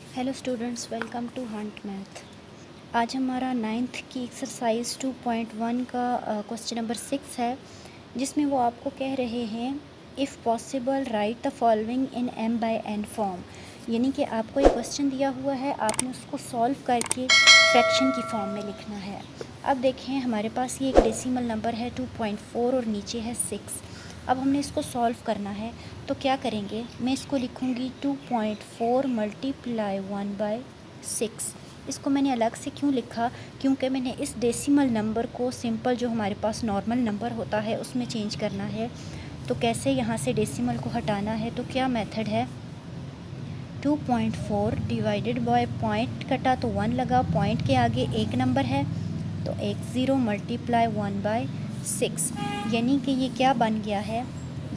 Hello students, welcome to hunt math. आज हमारा ninth की एक्सरसाइज 2.1 का क्वेश्चन नंबर 6 है, जिसमें वो आपको कह रहे हैं if possible right the following in m/n form. यानी कि आपको एक क्वेश्चन दिया हुआ है, आपने उसको सॉल्व करके फ्रैक्शन की फॉर्म में लिखना है। अब देखें, हमारे पास ये एक डेसिमल नंबर है 2.4 और नीचे है 6। अब हमने इसको सॉल्व करना है, तो क्या करेंगे, मैं इसको लिखूँगी 2.4 मल्टीप्लाई 1/6। इसको मैंने अलग से क्यों लिखा, क्योंकि मैंने इस डेसिमल नंबर को सिंपल जो हमारे पास नॉर्मल नंबर होता है उसमें चेंज करना है। तो कैसे यहाँ से डेसिमल को हटाना है, तो क्या मेथड है, 2.4 डिवाइडेड बाय पॉइंट कटा तो 1 लगा, पॉइंट के आगे एक नंबर है तो एक 0 मल्टीप्लाई 1/6। यानी कि ये क्या बन गया है,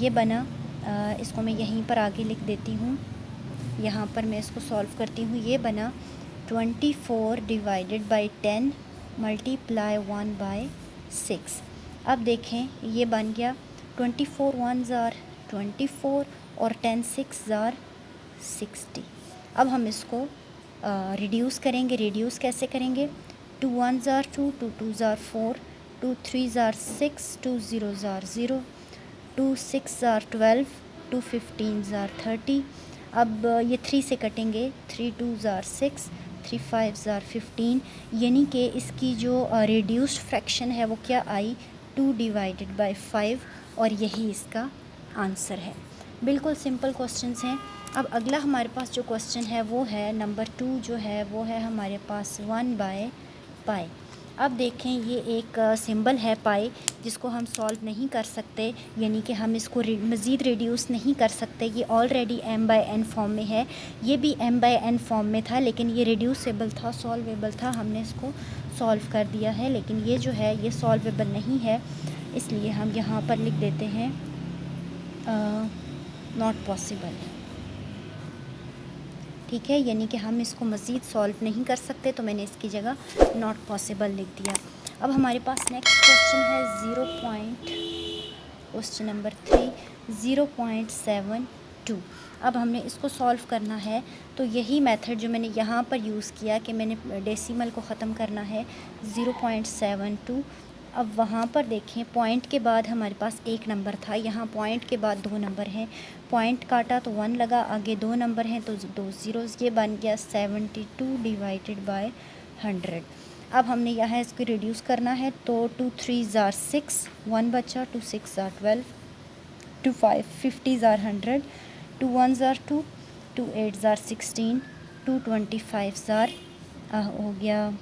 ये बना, इसको मैं यहीं पर आगे लिख देती हूँ, यहाँ पर मैं इसको सॉल्व करती हूँ। ये बना 24 डिवाइडेड बाई 10 मल्टीप्लाई 1/6। अब देखें, ये बन गया 24 1 ज़ार 24 और 10 6 ज़ार 60। अब हम इसको रिड्यूस करेंगे। रिड्यूस कैसे करेंगे, 2 1 ज़ार 2, 2 2 ज़ार 4, 2 3 ज़ार 6, 2 0 ज़ार 0, 2 6 ज़ार 12, 2 15 ज़ार 30। अब ये 3 से कटेंगे, 3 2 ज़ार 6, 3 5 ज़ार 15। यानी कि इसकी जो रिड्यूस्ड फ्रैक्शन है वो क्या आई, 2 डिवाइडेड बाई 5, और यही इसका आंसर है। बिल्कुल सिंपल क्वेश्चंस हैं। अब अगला हमारे पास जो क्वेश्चन है वो है नंबर 2, जो है वो है हमारे पास 1/पाई। अब देखें, ये एक सिंबल है पाई, जिसको हम सॉल्व नहीं कर सकते, यानी कि हम इसको मज़ीद रिड्यूस नहीं कर सकते। ये ऑलरेडी m/n फॉर्म में है, ये भी m/n फॉर्म में था, लेकिन ये रिड्यूसेबल था, सॉल्वेबल था, हमने इसको सॉल्व कर दिया है। लेकिन ये जो है ये सॉल्वेबल नहीं है, इसलिए हम यहाँ पर लिख देते हैं नॉट पॉसिबल। ठीक है, यानी कि हम इसको मज़ीद सॉल्व नहीं कर सकते, तो मैंने इसकी जगह नॉट पॉसिबल लिख दिया। अब हमारे पास नेक्स्ट क्वेश्चन है क्वेश्चन नंबर 3 0.72। अब हमने इसको सॉल्व करना है, तो यही मेथड जो मैंने यहाँ पर यूज़ किया कि मैंने डेसिमल को ख़त्म करना है 0.72। अब वहाँ पर देखें, पॉइंट के बाद हमारे पास एक नंबर था, यहाँ पॉइंट के बाद 2 नंबर हैं, पॉइंट काटा तो 1 लगा, आगे 2 नंबर हैं तो 2 ज़ीरोज़, ये बन गया 72 डिवाइडेड बाय 100। अब हमने यहाँ इसको रिड्यूस करना है, तो 2 3 ज़ार 6, 1 बचा, 2 6 ज़ार 12, 2 5 50 ज़ार 100, 2 1 ज़ार 2, 2 8 ज़ार 16, 2 25 ज़ार हो गया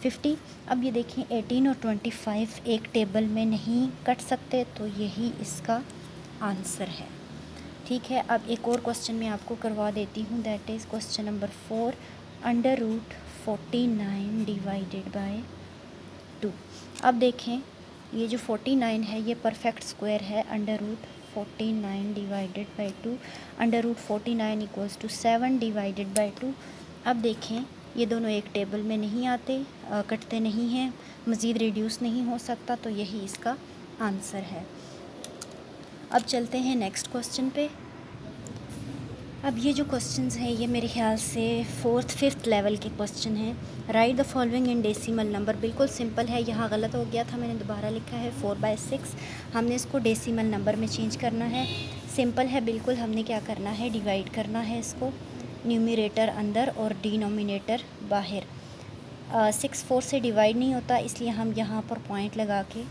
50। अब ये देखें, 18 और 25 एक टेबल में नहीं कट सकते, तो यही इसका आंसर है। ठीक है, अब एक और क्वेश्चन मैं आपको करवा देती हूँ, that is question number 4 √49 divided by 2। अब देखें, ये जो 49 है ये परफेक्ट स्क्वायर है, √49 divided by 2, √49 equals to 7 divided by 2। अब देखें, ये दोनों एक टेबल में नहीं आते, कटते नहीं हैं, मज़ीद रिड्यूस नहीं हो सकता, तो यही इसका आंसर है। अब चलते हैं नेक्स्ट क्वेश्चन पे। अब ये जो क्वेश्चंस हैं ये मेरे ख्याल से 4th 5th लेवल के क्वेश्चन हैं। Right the following in decimal number. बिल्कुल सिंपल है, यहाँ गलत हो गया था, मैंने दोबारा लिखा है 4/6। हमने इसको डेसिमल नंबर में चेंज करना है। सिंपल है बिल्कुल, हमने क्या करना है, डिवाइड करना है इसको, न्यूमरेटर अंदर और डिनोमिनेटर बाहर। 6 4 से डिवाइड नहीं होता, इसलिए हम यहाँ पर पॉइंट लगा के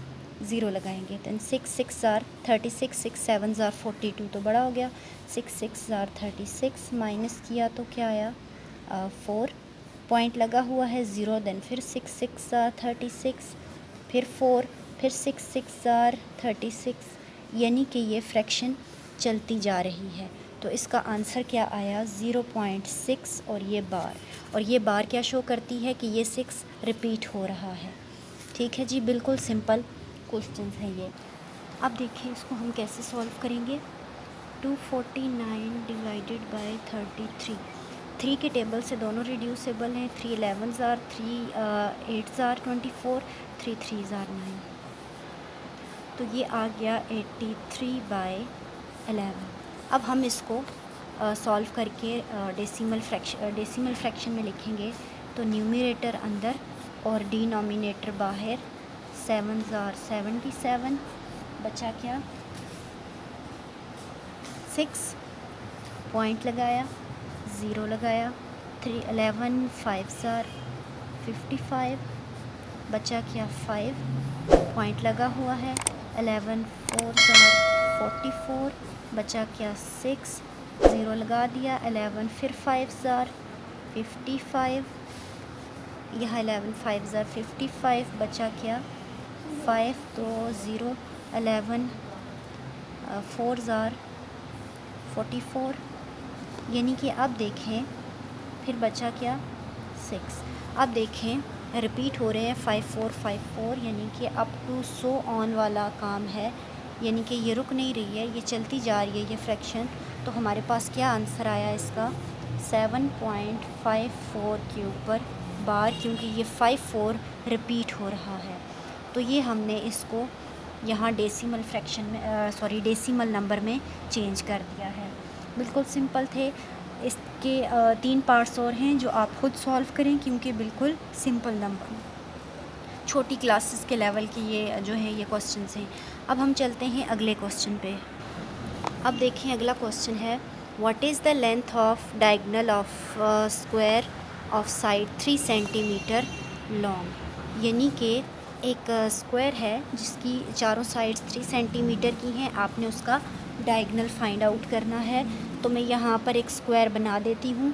0 लगाएंगे। दैन 6 6 ज़ार 36, 6 7 ज़ार 42, तो बड़ा हो गया, 6 6 ज़ार 36, माइनस किया तो क्या आया 4, पॉइंट लगा हुआ है 0। दैन फिर 6 6 ज़ार 36, फिर 4, फिर 6 6 ज़ार 36, यानी कि ये फ्रैक्शन चलती जा रही है। तो इसका आंसर क्या आया 0.6, और ये बार क्या शो करती है कि ये 6 रिपीट हो रहा है। ठीक है जी, बिल्कुल सिंपल क्वेश्चंस हैं ये। अब देखें इसको हम कैसे सॉल्व करेंगे। 249 डिवाइडेड बाय 33, 3 के टेबल से दोनों रिड्यूसेबल हैं, 3 11 ज़ार 3 8 ज़ार 24, 3 3 ज़ार 9, तो ये आ गया 83/11। अब हम इसको सॉल्व करके डेसिमल फ्रैक्शन में लिखेंगे तो न्यूमरेटर अंदर और डिनोमिनेटर बाहर। 7 ज़ार 77, बचा क्या 6, पॉइंट लगाया, 0 लगाया। 3 11 5 ज़ार 55, बचा क्या 5, पॉइंट लगा हुआ है। 11 4 ज़ार 44, बचा क्या 6, 0 लगा दिया। 11 फिर 5 ज़ार 55, यह 11 5 ज़ार 55, बचा क्या 5, तो 0। 11 4 ज़ार 44, यानी कि अब देखें फिर बचा क्या 6। अब देखें रिपीट हो रहे हैं 5 4 5 4, यानी कि अप टू 100 ऑन वाला काम है, यानी कि ये रुक नहीं रही है, ये चलती जा रही है ये फ्रैक्शन। तो हमारे पास क्या आंसर आया इसका 7.54 के ऊपर बार, क्योंकि ये 5 4 रिपीट हो रहा है। तो ये हमने इसको यहाँ डेसिमल फ्रैक्शन में डेसिमल नंबर में चेंज कर दिया है। बिल्कुल सिंपल थे। इसके 3 पार्ट्स और हैं जो आप खुद सॉल्व करें, क्योंकि बिल्कुल सिंपल नंबर छोटी क्लासेस के लेवल के ये जो है ये क्वेश्चंस हैं। अब हम चलते हैं अगले क्वेश्चन पे। अब देखें अगला क्वेश्चन है what is the length of diagonal of square of side 3 centimetre long, यानी कि एक स्क्वायर है जिसकी चारों साइड्स 3 सेंटीमीटर की हैं। आपने उसका डायगोनल फाइंड आउट करना है। तो मैं यहाँ पर एक स्क्वायर बना देती हूँ।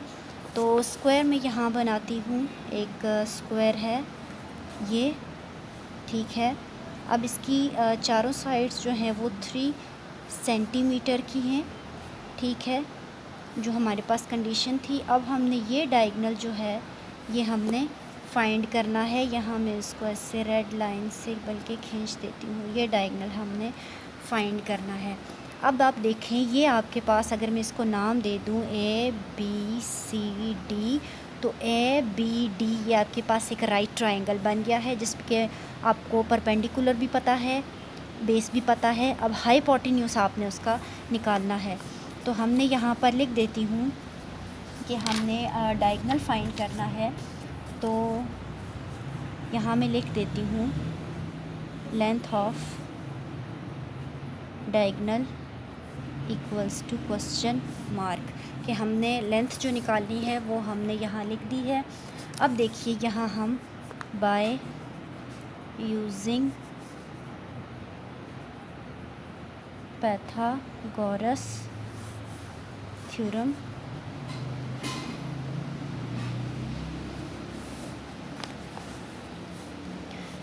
तो स्क्वायर मैं यहाँ बनाती हूँ, एक स्क्वायर है ये, ठीक है। अब इसकी चारों साइड्स जो हैं वो 3 सेंटीमीटर की हैं, ठीक है, जो हमारे पास कंडीशन थी। अब हमने ये डायगोनल जो है ये हमने फाइंड करना है। यहाँ मैं इसको ऐसे रेड लाइन से बल्कि खींच देती हूँ। ये डायगोनल हमने फाइंड करना है। अब आप देखें ये आपके पास अगर मैं इसको नाम दे दूँ ABCD, तो ABD ये आपके पास एक राइट ट्रायंगल बन गया है, जिसके आपको परपेंडिकुलर भी पता है, बेस भी पता है। अब हाइपोटेन्यूज आपने उसका निकालना है। तो हमने यहाँ पर लिख देती हूँ कि हमने डायगोनल फाइंड करना है। तो यहाँ मैं लिख देती हूँ length of diagonal equals to question mark, कि हमने लेंथ जो निकालनी है वो हमने यहाँ लिख दी है। अब देखिए यहाँ हम बाय यूजिंग पाइथागोरस थ्योरम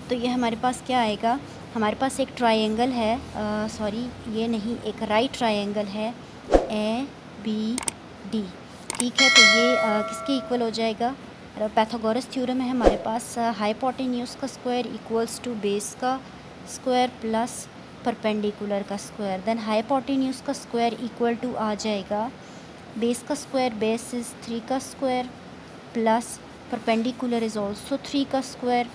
तो ये हमारे पास क्या आएगा, हमारे पास एक ट्रायंगल है, ये नहीं, एक राइट ट्रायंगल है ABD, ठीक है। तो ये किसके इक्वल हो जाएगा, पाइथागोरस थ्योरम है हमारे पास, हाइपोटेन्यूज का स्क्वायर इक्वल्स टू बेस का स्क्वायर प्लस परपेंडिकुलर का स्क्वायर। देन हाइपोटेन्यूज का स्क्वायर इक्वल टू आ जाएगा बेस का स्क्वायर, बेस इज़ 3 का square plus perpendicular is also 3 का square.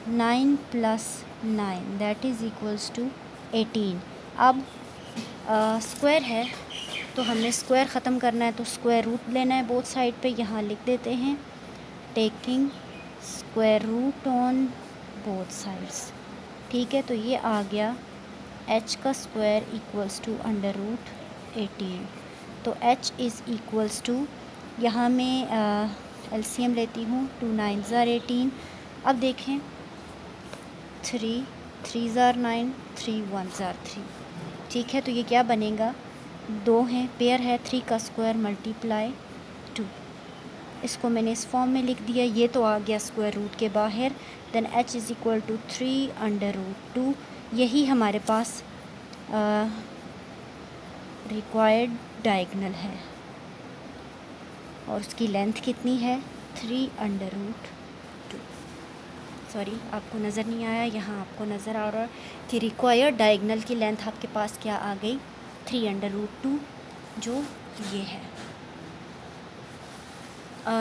9 + 9 that is equals to 18। अब स्क्वायर है तो हमने स्क्वायर ख़त्म करना है, तो स्क्वायर रूट लेना है बोथ साइड पे। यहाँ लिख देते हैं taking square root on both sides, ठीक है। तो ये आ गया h का स्क्वायर इक्वल्स टू √18। तो h इज़ इक्वल्स टू, यहाँ मैं LCM लेती हूँ, 2 9 ज़ार 18। अब देखें 3 ज़ार 9, 3 1 ज़ार 3, ठीक है। तो ये क्या बनेगा, 2 हैं, पेयर है, 3 का स्क्वायर मल्टीप्लाई 2। इसको मैंने इस फॉर्म में लिख दिया। ये तो आ गया स्क्वायर रूट के बाहर। Then h is equal to 3√2। यही हमारे पास रिक्वायर्ड डायगोनल है और उसकी लेंथ कितनी है 3√2। सॉरी, आपको नज़र नहीं आया, यहाँ आपको नज़र आ रहा है कि रिक्वायर्ड डायगोनल की लेंथ आपके पास क्या आ गई 3√2, जो ये है।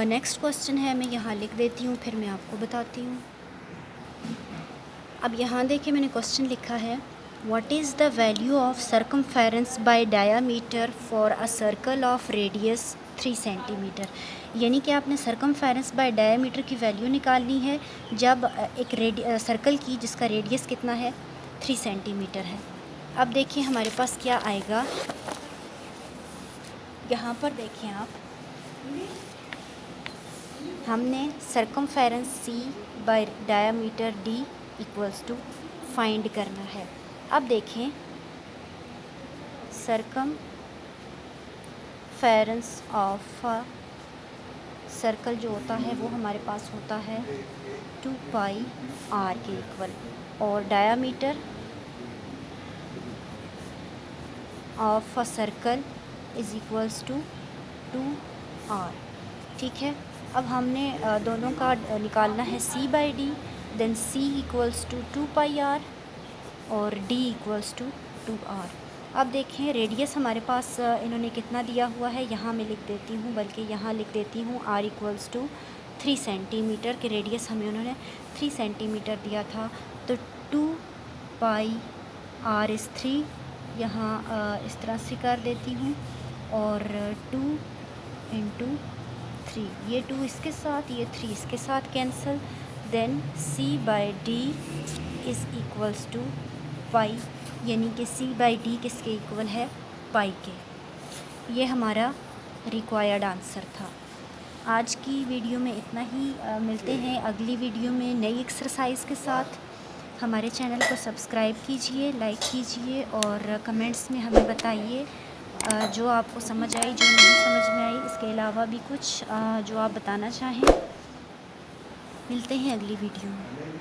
नेक्स्ट क्वेश्चन है, मैं यहाँ लिख देती हूँ, फिर मैं आपको बताती हूँ। अब यहाँ देखिए मैंने क्वेश्चन लिखा है what is the value of circumference by diameter for a circle of radius 3 centimetre. यानी कि आपने सर्कमफेरेंस बाय डायामीटर की वैल्यू निकालनी है जब एक सर्कल की जिसका रेडियस कितना है 3 सेंटीमीटर है। अब देखिए हमारे पास क्या आएगा, यहाँ पर देखें आप, हमने circumference C by diameter D equals to find करना है। अब देखें सर्कमफेरेंस ऑफ सर्कल जो होता है वो हमारे पास होता है 2 पाई आर के इक्वल, और diameter of a circle is equals to 2 R. ठीक है, अब हमने दोनों का निकालना है C by D, then C equals to 2 pi R और डी इक्वल्स टू 2 आर। अब देखें रेडियस हमारे पास इन्होंने कितना दिया हुआ है, यहाँ मैं लिख देती हूँ, बल्कि यहाँ लिख देती हूँ आर इक्वल्स टू 3 सेंटीमीटर के रेडियस हमें उन्होंने 3 सेंटीमीटर दिया था। तो 2 पाई आर इज़ 3, यहाँ इस तरह से कर देती हूँ, और 2 इंटू 3, ये 2 इसके साथ, ये 3 इसके साथ cancel, then C by D is equals to pi, यानी कि सी बाई डी किसके इक्वल है, पाई के। ये हमारा रिक्वायर्ड आंसर था। आज की वीडियो में इतना ही, मिलते हैं अगली वीडियो में नई एक्सरसाइज के साथ। हमारे चैनल को सब्सक्राइब कीजिए, लाइक कीजिए और कमेंट्स में हमें बताइए जो आपको समझ आई, जो नहीं समझ में आई, इसके अलावा भी कुछ जो आप बताना चाहें। मिलते हैं अगली वीडियो में।